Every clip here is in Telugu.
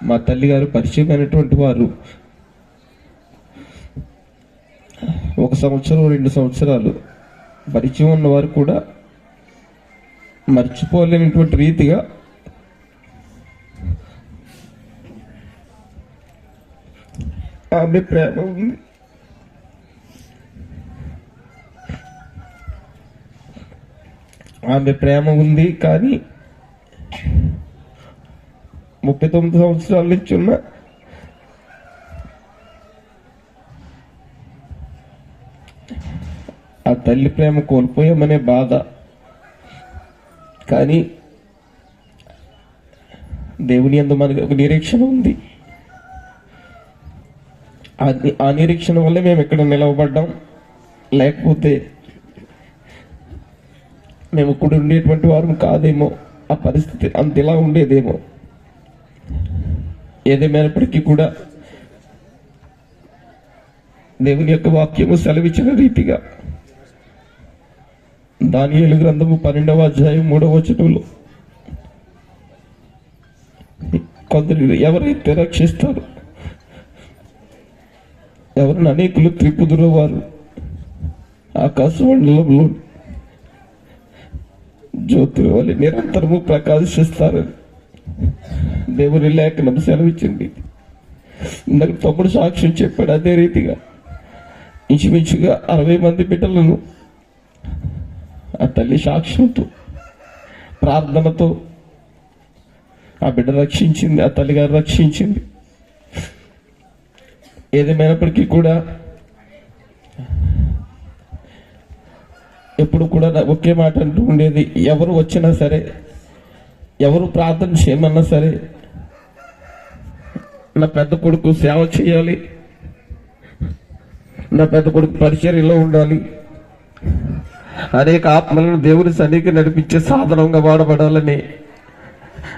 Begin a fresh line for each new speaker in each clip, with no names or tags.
మా తల్లి గారు పరిచయమైనటువంటి వారు 1 సంవత్సరం 2 సంవత్సరాలు పరిచయం ఉన్నవారు కూడా మర్చిపోలేనటువంటి రీతిగా ఆమె ప్రేమ ఉంది. ఆమె ప్రేమ ఉంది. కానీ 39 సంవత్సరాల నుంచి ఉన్న ఆ తల్లి ప్రేమ కోల్పోయామనే బాధ. కానీ దేవుని యందు మనకు ఒక నిరీక్షణ ఉంది. ఆ నిరీక్షణ వల్లే మేము ఇక్కడ నిలవబడ్డాం. లేకపోతే మేము ఇక్కడ ఉండేటువంటి వారు కాదేమో. ఆ పరిస్థితి అంతలా ఉండేదేమో. ఏదేమైనప్పటికీ కూడా దేవుని యొక్క వాక్యము సెలవిచ్చిన రీతిగా దానియేలు గ్రంథము 12వ అధ్యాయం 3వ వచనంలో కొందరు ఎవరైతే రక్షిస్తారు, ఎవరిని అనేకులు త్రిపుదురు వారు ఆకాశమండలంలో జ్యోతుల వల్ల నిరంతరము ప్రకాశిస్తారని దేవుని లేఖనం సెలవిచ్చింది. ఇందాక తమ్ముడు సాక్ష్యం చెప్పాడు. అదే రీతిగా ఇంచుమించుగా 60 మంది బిడ్డలను ఆ తల్లి సాక్ష్యంతో, ప్రార్థనతో ఆ బిడ్డ రక్షించింది. ఆ తల్లిగారు రక్షించింది. ఏదేమైనప్పటికీ కూడా ఎప్పుడు కూడా ఒకే మాట అంటూ ఉండేది, ఎవరు వచ్చినా సరే, ఎవరు ప్రార్థన చేయమన్నా సరే, నా పెద్ద కొడుకు సేవ చేయాలి, నా పెద్ద కొడుకు పరిచర్యలో ఉండాలి, అనేక ఆత్మలను దేవుని సన్నిధికి నడిపించే సాధనంగా వాడబడాలని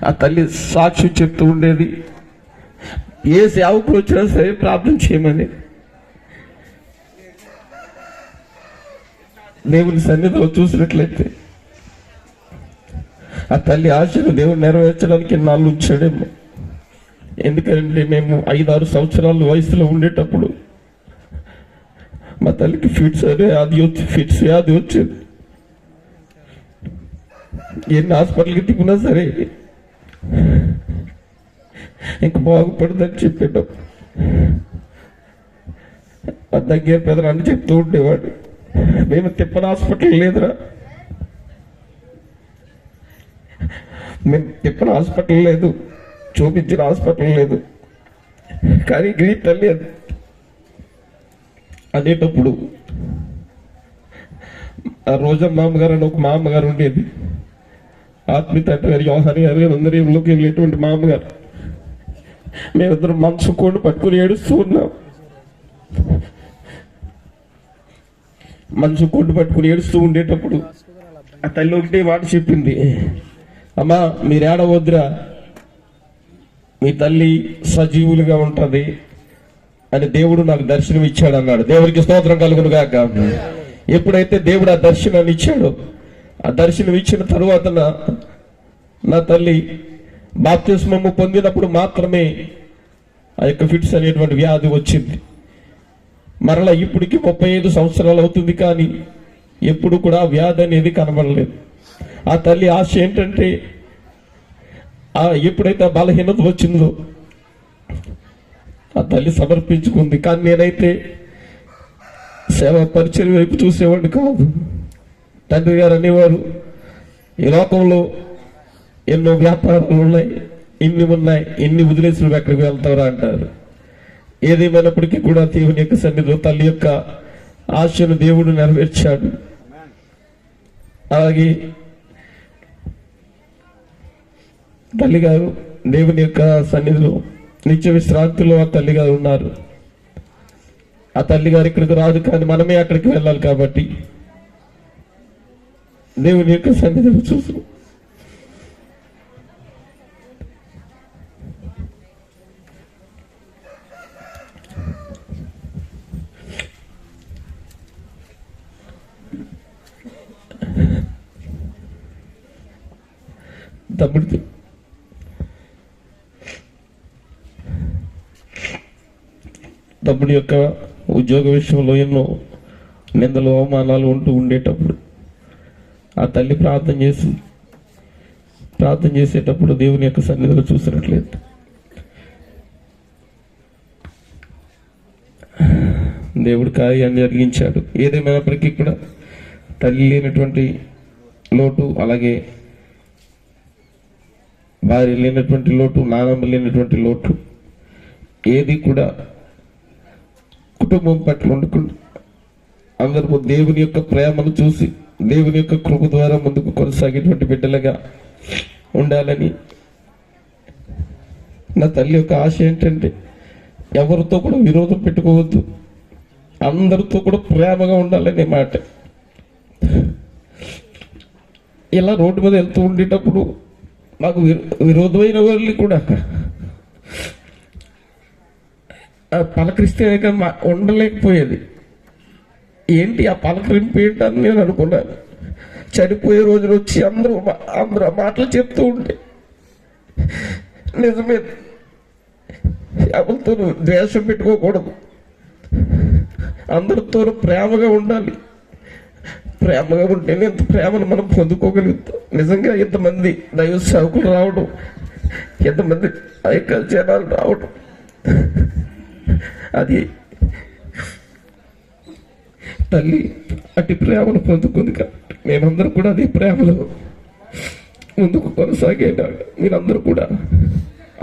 ఆ తల్లి సాక్షి చెప్తూ ఉండేది. ఏ సేవకులు వచ్చినా సరే ప్రార్థన చేయమని. దేవుని సన్నిధిలో చూసినట్లయితే ఆ తల్లి ఆశను దేవుడు నెరవేర్చడానికి నాళ్ళు ఉంచాడేమో. ఎందుకంటే మేము 5-6 సంవత్సరాల వయసులో ఉండేటప్పుడు మా తల్లికి ఫిట్స్ వ్యాధి వచ్చేది. ఎన్ని హాస్పిటల్కి తిప్పినా సరే ఇంక బాగుపడదని చెప్పేటప్పుడు ఆ దగ్గర పెదనాన్ని చెప్తూ ఉండేవాడు, మేము తిప్పని హాస్పిటల్ లేదురా, మేము తిప్పని హాస్పిటల్ లేదు, చూపించిన హాస్పిటల్ లేదు. కానీ ఈ తల్లి అనేటప్పుడు ఆ రోజా మామగారు అని ఒక మా అమ్మగారు ఉండేది. ఆత్మీయ తండ్రి గారు యోహాని గారు అందరిలోకి వెళ్ళేటువంటి మా అమ్మగారు. మేమిద్దరం మనసు కోడి పట్టుకుని ఏడుస్తూ ఉన్నాం. మనసు కోడి పట్టుకుని ఏడుస్తూ ఉండేటప్పుడు ఆ తల్లి ఒకటే మాట చెప్పింది, అమ్మా మీరు ఏడవద్దురా, మీ తల్లి సజీవులుగా ఉంటది అని దేవుడు నాకు దర్శనం ఇచ్చాడు అన్నాడు. దేవుడికి స్తోత్రం కలుగును గాక. ఎప్పుడైతే దేవుడు ఆ దర్శనాన్ని ఇచ్చాడో, ఆ దర్శనం ఇచ్చిన తరువాత నా తల్లి బాప్తిస్మము పొందినప్పుడు మాత్రమే ఆ యొక్క ఫిట్స్ అనేటువంటి వ్యాధి వచ్చింది. మరలా ఇప్పటికి 35 సంవత్సరాలు అవుతుంది. కానీ ఎప్పుడు కూడా ఆ వ్యాధి అనేది కనబడలేదు. ఆ తల్లి ఆశ ఏంటంటే ఎప్పుడైతే ఆ బలహీనత వచ్చిందో ఆ తల్లి సమర్పించుకుంది. కానీ నేనైతే సేవ పరిచయం వైపు చూసేవాడిని కాదు. తండ్రి గారు అనేవారు, ఈ లోకంలో ఎన్నో వ్యాపారాలు ఉన్నాయి, ఇన్ని వదిలేసి నువ్వు ఎక్కడికి వెళ్తావురా అంటారు. ఏదేమైనప్పటికీ కూడా దేవుని యొక్క సన్నిధిలో తల్లి యొక్క ఆశను దేవుడు నెరవేర్చాడు. అలాగే తల్లిగారు దేవుని యొక్క సన్నిధిలో నిత్య విశ్రాంతిలో ఆ తల్లిగారు ఉన్నారు. ఆ తల్లిగారు ఇక్కడికి రాదు, కానీ మనమే అక్కడికి వెళ్ళాలి. కాబట్టి దేవుని యొక్క సన్నిధిలో చూసు తమ్ముడికి తమ్ముడి యొక్క ఉద్యోగ విషయంలో ఎన్నో నిందలు అవమానాలు ఉంటూ ఉండేటప్పుడు ఆ తల్లి ప్రార్థన చేసేటప్పుడు దేవుని యొక్క సన్నిధిలో చూసినట్లేదు. దేవుడు కార్యాన్ని జరిగించాడు. ఏదేమైనప్పటికీ కూడా తల్లి లేనటువంటి లోటు, అలాగే భార్య లేనటువంటి లోటు, నానమ్మ లేనటువంటి లోటు ఏది కూడా కుటుంబం పట్ల ఉండకుండా అందరూ దేవుని యొక్క ప్రేమను చూసి దేవుని యొక్క కృప ద్వారా ముందుకు కొనసాగేటువంటి బిడ్డలుగా ఉండాలని నా తల్లి యొక్క ఆశ ఏంటంటే ఎవరితో కూడా విరోధం పెట్టుకోవద్దు, అందరితో కూడా ప్రేమగా ఉండాలనే మాట. ఇలా రోడ్డు మీద వెళ్తూ ఉండేటప్పుడు మాకు విరోధమైన వాళ్ళని కూడా పలకరిస్తే ఉండలేకపోయేది. ఏంటి ఆ పలకరింపు ఏంటని నేను అనుకున్నాను. చనిపోయే రోజులు వచ్చి అందరూ మాటలు చెప్తూ ఉంటే నిజమే, ఎవరితో ద్వేషం పెట్టుకోకూడదు, అందరితో ప్రేమగా ఉండాలి. ప్రేమగా ఉంటేనే ఇంత ప్రేమను మనం పొందుకోగలుగుతాం. నిజంగా ఇంతమంది దైవ సేవకులు రావడం, ఎంతమంది ఐక్య జనాలు రావడం, అది తల్లి అట్టి ప్రేమను పొందుకుంది కాబట్టి మేమందరూ కూడా అదే ప్రేమలో ముందుకు కొనసాగేలాగా మీరందరూ కూడా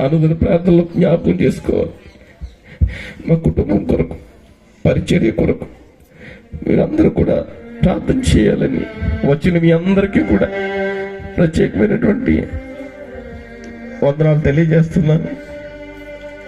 అనుదిన ప్రార్థనలో జ్ఞాపకం చేసుకోవాలి. మా కుటుంబం కొరకు, పరిచర్య కొరకు మీరందరూ కూడా ప్రార్థన చేయాలని వచ్చిన మీ అందరికీ కూడా ప్రత్యేకమైనటువంటి వందనాలు తెలియజేస్తున్నాను.